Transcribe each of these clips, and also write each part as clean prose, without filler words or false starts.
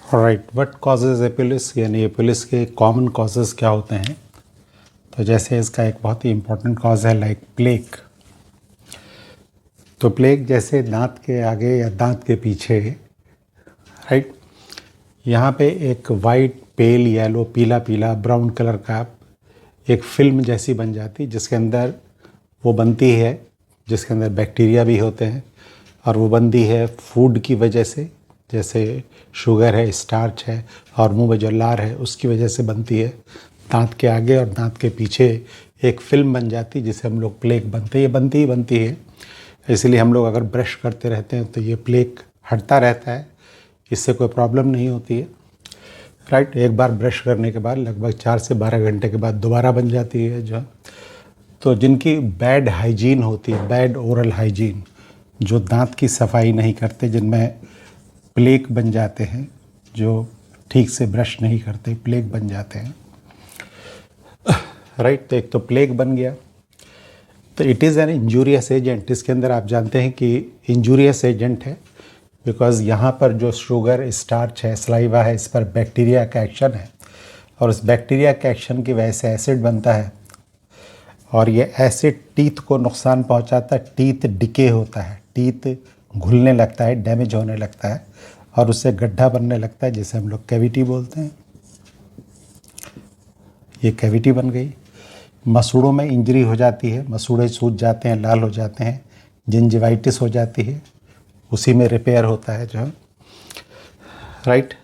Right, what causes एपिलिस, यानी एपिलिस के common causes क्या होते हैं। तो जैसे इसका एक बहुत ही इम्पोर्टेंट कॉज है लाइक प्लेग। तो प्लेग जैसे दांत के आगे या दांत के पीछे, राइट, यहाँ पे एक वाइट पेल येलो पीला पीला ब्राउन कलर का एक फिल्म जैसी बन जाती, जिसके अंदर वो बनती है, जिसके अंदर बैक्टीरिया भी होते हैं, और वो बनती है फूड की वजह से, जैसे शुगर है, स्टार्च है, और मुंह में जो लार है उसकी वजह से बनती है। दांत के आगे और दांत के पीछे एक फिल्म बन जाती जिसे हम लोग प्लेग बनते, ये बनती ही बनती है। इसलिए हम लोग अगर ब्रश करते रहते हैं तो ये प्लेग हटता रहता है, इससे कोई प्रॉब्लम नहीं होती है। राइट, एक बार ब्रश करने के बाद लगभग 4 से 12 घंटे के बाद दोबारा बन जाती है जो। तो जिनकी बैड हाइजीन होती है, बैड ओरल हाइजीन, जो दांत की सफाई नहीं करते, जिनमें प्लेग बन जाते हैं, जो ठीक से ब्रश नहीं करते प्लेग बन जाते हैं। राइट, तो एक तो प्लेग बन गया। तो it is an injurious agent. इसके अंदर आप जानते हैं कि इंजूरियस एजेंट है बिकॉज यहाँ पर जो शुगर, स्टार्च है, सलाइवा है, इस पर बैक्टीरिया का एक्शन है, और उस बैक्टीरिया के एक्शन की वजह से एसिड बनता है, और ये एसिड टीथ को नुकसान पहुँचाता है। टीथ डिके होता है, टीथ घुलने लगता है, डैमेज होने लगता है, और उससे गड्ढा बनने लगता है, जिसे हम लोग कैविटी बोलते हैं। ये कैविटी बन गई। मसूड़ों में इंजरी हो जाती है, मसूड़े सूज जाते हैं, लाल हो जाते हैं, जिंजिवाइटिस हो जाती है, उसी में रिपेयर होता है जो। राइट,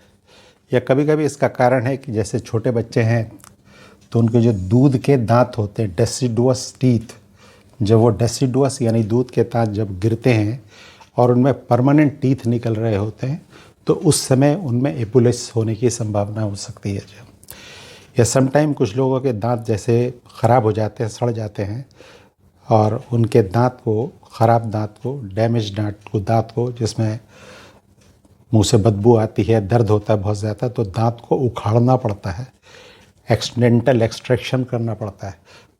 या कभी कभी इसका कारण है कि जैसे छोटे बच्चे हैं तो उनके जो दूध के दांत होते हैं, डेसिडुअस टीथ, जब वो डेसिडुअस यानी दूध के दांत जब गिरते हैं और उनमें परमानेंट टीथ निकल रहे होते हैं, तो उस समय उनमें एपुलिस होने की संभावना हो सकती है जो। या समटाइम कुछ लोगों के दांत जैसे ख़राब हो जाते हैं, सड़ जाते हैं, और उनके दांत को, ख़राब दांत को, डैमेज दांत को, जिसमें मुंह से बदबू आती है, दर्द होता है बहुत ज़्यादा, तो दांत को उखाड़ना पड़ता है, डेंटल एक्सट्रैक्शन करना पड़ता है।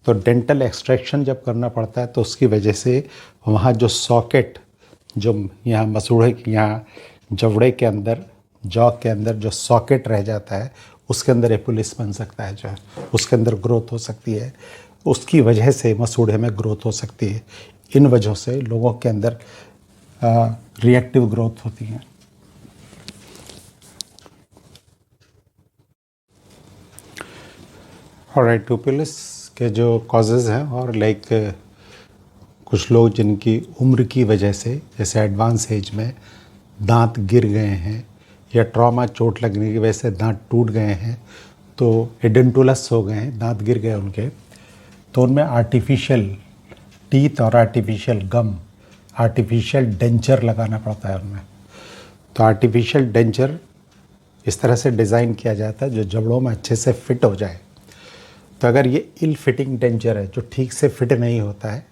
तो डेंटल एक्सट्रैक्शन जब करना पड़ता है तो उसकी वजह से वहाँ जो सॉकेट, जो यहाँ मसूड़े के, यहाँ जबड़े के अंदर, जॉ के अंदर जो सॉकेट रह जाता है, उसके अंदर एपुलिस बन सकता है जो है, उसके अंदर ग्रोथ हो सकती है, उसकी वजह से मसूड़े में ग्रोथ हो सकती है। इन वजहों से लोगों के अंदर रिएक्टिव ग्रोथ होती है। और एपुलिस के जो कॉजेज़ हैं, और लाइक कुछ लोग जिनकी उम्र की वजह से, जैसे एडवांस एज में दांत गिर गए हैं, या ट्रॉमा, चोट लगने की वजह से दांत टूट गए हैं, तो एडेंटुलस हो गए हैं, दांत गिर गए उनके, तो उनमें आर्टिफिशियल टीथ और आर्टिफिशियल गम, आर्टिफिशियल डेंचर लगाना पड़ता है उनमें। तो आर्टिफिशियल डेंचर इस तरह से डिज़ाइन किया जाता है जो जबड़ों में अच्छे से फिट हो जाए। तो अगर ये इल फिटिंग डेंचर है, जो ठीक से फिट नहीं होता है,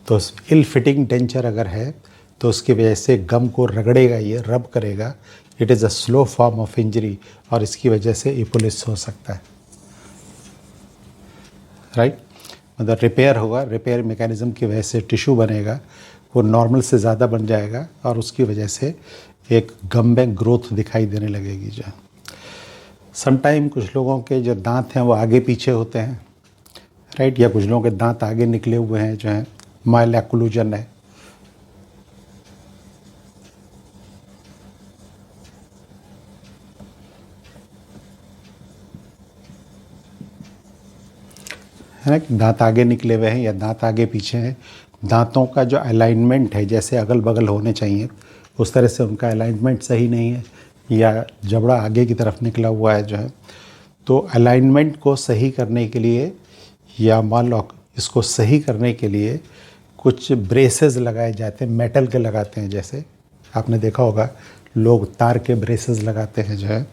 तो इल फिटिंग डेंचर अगर है तो उसकी वजह से गम को रगड़ेगा, ये रब करेगा, it is a slow form of injury, और इसकी वजह से एपुलिस हो सकता है। राइट, मतलब रिपेयर होगा, रिपेयर मैकेनिज़्म की वजह से टिश्यू बनेगा, वो नॉर्मल से ज़्यादा बन जाएगा, और उसकी वजह से एक गम में ग्रोथ दिखाई देने लगेगी जो। समटाइम कुछ लोगों के जो दांत हैं वो आगे पीछे होते हैं, राइट, या कुछ लोगों के दांत आगे निकले हुए हैं जो हैं, माइल्ड एक्लूजन है। है ना, कि दांत आगे निकले हुए हैं या दांत आगे पीछे हैं। दांतों का जो अलाइनमेंट है, जैसे अगल बगल होने चाहिए, उस तरह से उनका अलाइनमेंट सही नहीं है, या जबड़ा आगे की तरफ निकला हुआ है जो है। तो अलाइनमेंट को सही करने के लिए, या मान लो इसको सही करने के लिए कुछ ब्रेसेस लगाए जाते हैं, मेटल के लगाते हैं, जैसे आपने देखा होगा लोग तार के ब्रेसेस लगाते हैं जो है,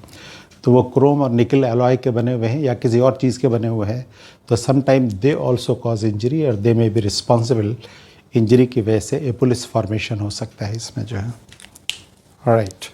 तो वो क्रोम और निकल एलॉय के बने हुए हैं या किसी और चीज़ के बने हुए हैं। तो sometime they also cause injury, और दे मे बी रिस्पॉन्सिबल, इंजरी की वजह से एपुलिस फॉर्मेशन हो सकता है इसमें जो है। राइट।